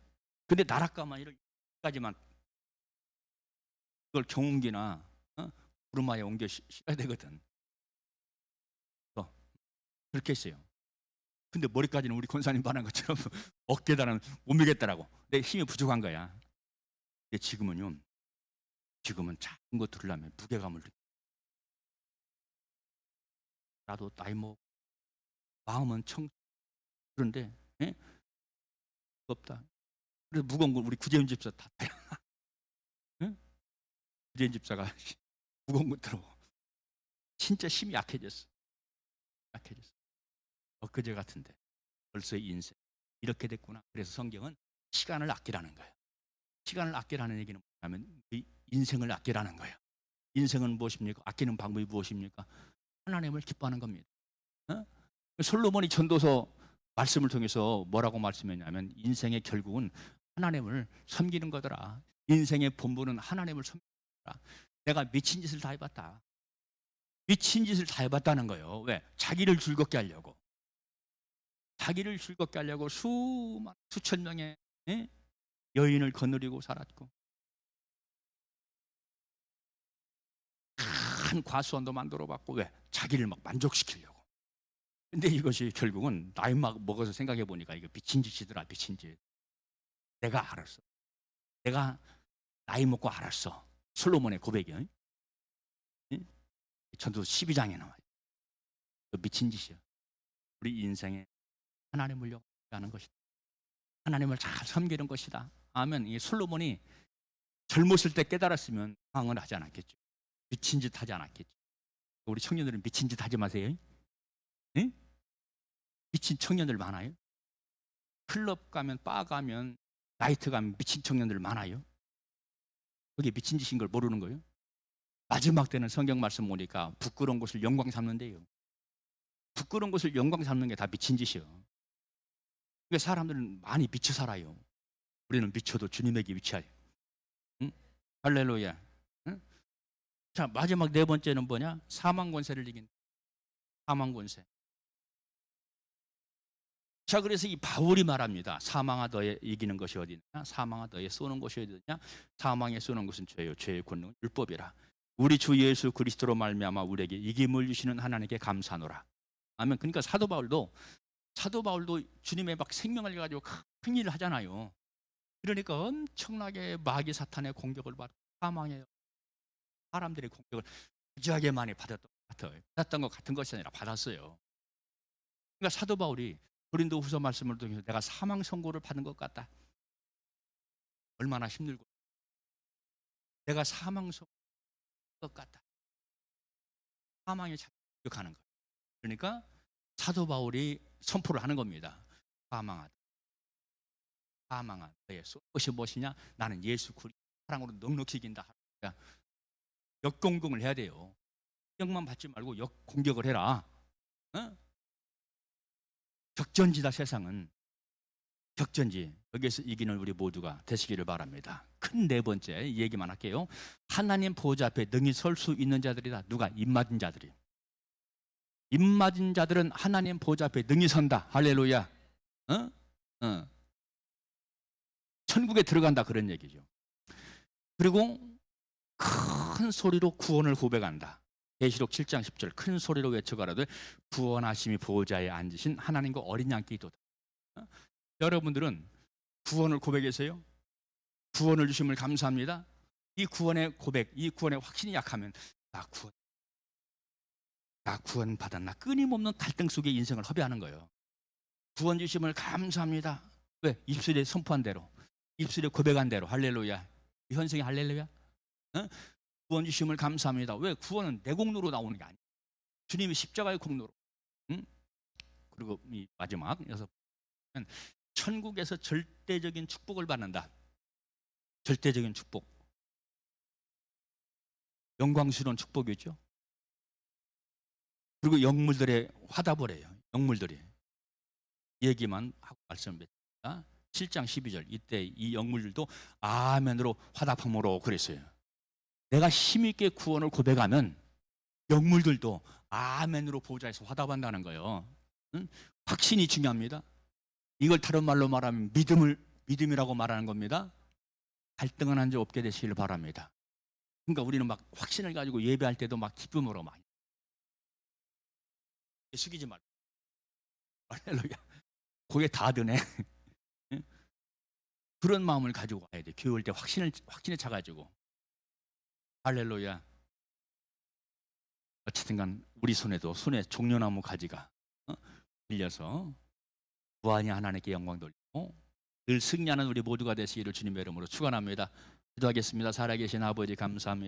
근데 나락가마 이까지만 그걸 경운기나 구르마에 옮겨 실어야 되거든. 그렇게 했어요. 근데 머리까지는 우리 권사님 말한 것처럼 어깨다는 못 미겠더라고. 내 힘이 부족한 거야. 근데 지금은 작은 거 들으려면 무게감을 느껴. 나도 나이 먹고 마음은 그런데 없다. 그래서 무거운 걸 우리 구재훈 집사 다 응? 구재훈 집사가 무거운 거 들어. 진짜 힘이 약해졌어. 엊그제 같은데 벌써 인생 이렇게 됐구나. 그래서 성경은 시간을 아끼라는 거예요. 시간을 아끼라는 얘기는 뭐냐면 인생을 아끼라는 거예요. 인생은 무엇입니까? 아끼는 방법이 무엇입니까? 하나님을 기뻐하는 겁니다. 솔로몬이 전도서 말씀을 통해서 뭐라고 말씀했냐면 인생의 결국은 하나님을 섬기는 거더라. 인생의 본분은 하나님을 섬기는 거더라. 내가 미친 짓을 다 해봤다. 미친 짓을 다 해봤다는 거예요. 왜? 자기를 즐겁게 하려고. 수천 명의 여인을 거느리고 살았고 큰 과수원도 만들어봤고 왜? 자기를 막 만족시키려고. 근데 이것이 결국은 나이 막 먹어서 생각해 보니까 이거 미친 짓이더라. 미친 짓. 내가 알았어. 내가 나이 먹고 알았어. 솔로몬의 고백이요. 전도 12장에 나와요. 미친 짓이야. 우리 인생에 하나님을 영하는 것이다. 하나님을 잘 섬기는 것이다. 아멘. 이 솔로몬이 젊었을 때 깨달았으면 방황을 하지 않았겠죠. 미친 짓 하지 않았겠죠. 우리 청년들은 미친 짓 하지 마세요. 네? 미친 청년들 많아요. 클럽 가면, 바 가면, 나이트 가면 미친 청년들 많아요. 그게 미친 짓인 걸 모르는 거예요. 마지막 때는 성경 말씀 보니까 부끄러운 것을 영광 삼는데요. 부끄러운 것을 영광 삼는 게 다 미친 짓이요. 그러니까 사람들은 많이 미쳐 살아요. 우리는 미쳐도 주님에게 위치하여. 응? 할렐루야. 응? 자, 마지막 네 번째는 뭐냐? 사망 권세를 이긴 사망 권세. 자, 그래서 이 바울이 말합니다. 사망아 너의 이기는 것이 어디냐? 사망아 너의 쏘는 것이 어디냐? 사망에 쏘는 것은 죄요. 죄의 권능은 율법이라. 우리 주 예수 그리스도로 말미암아 우리에게 이김을 주시는 하나님께 감사하노라. 아멘. 그러니까 사도 바울도 주님의 막 생명을 가지고 큰 일을 하잖아요. 그러니까 엄청나게 마귀 사탄의 공격을 받고 사망의 사람들의 공격을 무지하게 많이 받았던 것 같은 것이 아니라 받았어요. 그러니까 사도 바울이 고린도후서 말씀을 통해서 내가 사망 선고를 받은 것 같다. 얼마나 힘들고 내가 사망 선고를 받은 것 같다. 사망에 자격하는 거예요. 그러니까 사도 바울이 선포를 하는 겁니다. 사망아 너의 것이 무엇이냐? 나는 예수 그리스도 사랑으로 넉넉히 이긴다. 그러니까 역공격을 해야 돼요. 공격만 받지 말고 역공격을 해라. 어? 격전지다. 세상은 격전지. 여기서 이기는 우리 모두가 되시기를 바랍니다. 큰 네 번째 얘기만 할게요. 하나님 보좌 앞에 능히 설 수 있는 자들이다. 누가? 입맞은 자들이. 입맞은 자들은 하나님 보좌 앞에 능히 선다. 할렐루야. 천국에 들어간다, 그런 얘기죠. 그리고 큰 소리로 구원을 고백한다. 계시록 7장 10절 큰 소리로 외쳐가라되 구원하심이 보호자에 앉으신 하나님과 어린 양께 있도다. 여러분들은 구원을 고백하세요? 구원을 주심을 감사합니다. 이 구원의 고백, 이 구원의 확신이 약하면 나 구원 받았나? 끊임없는 갈등 속에 인생을 허비하는 거예요. 구원 주심을 감사합니다. 왜? 입술에 선포한 대로, 입술에 고백한 대로. 할렐루야. 현성이 할렐루야. 구원 주심을 감사합니다. 왜? 구원은 내 공로로 나오는 게 아니에요. 주님이 십자가의 공로로. 그리고 이 마지막 여섯 번째는 천국에서 절대적인 축복을 받는다. 절대적인 축복. 영광스러운 축복이죠. 그리고 영물들의 화답을 해요. 영물들이. 얘기만 하고 말씀드립니다. 7장 12절 이때 이 영물들도 아멘으로 화답함으로 그랬어요. 내가 힘있게 구원을 고백하면 영물들도 아멘으로 보좌에서 화답한다는 거예요. 확신이 중요합니다. 이걸 다른 말로 말하면 믿음이라고 말하는 겁니다. 갈등은 한 적 없게 되시길 바랍니다. 그러니까 우리는 막 확신을 가지고 예배할 때도 막 기쁨으로 많이 숙이지 말고. 할렐루야. 고개 다 드네. 그런 마음을 가지고 와야 돼. 교회 올 때 확신에 차가지고. 할렐루야. 어쨌든 간 우리 손에 종려나무 가지가 빌려서 무한히 하나님께 영광 돌리고 늘 승리하는 우리 모두가 되시기를 주님의 이름으로 축원합니다. 기도하겠습니다. 살아계신 아버지 감사합니다.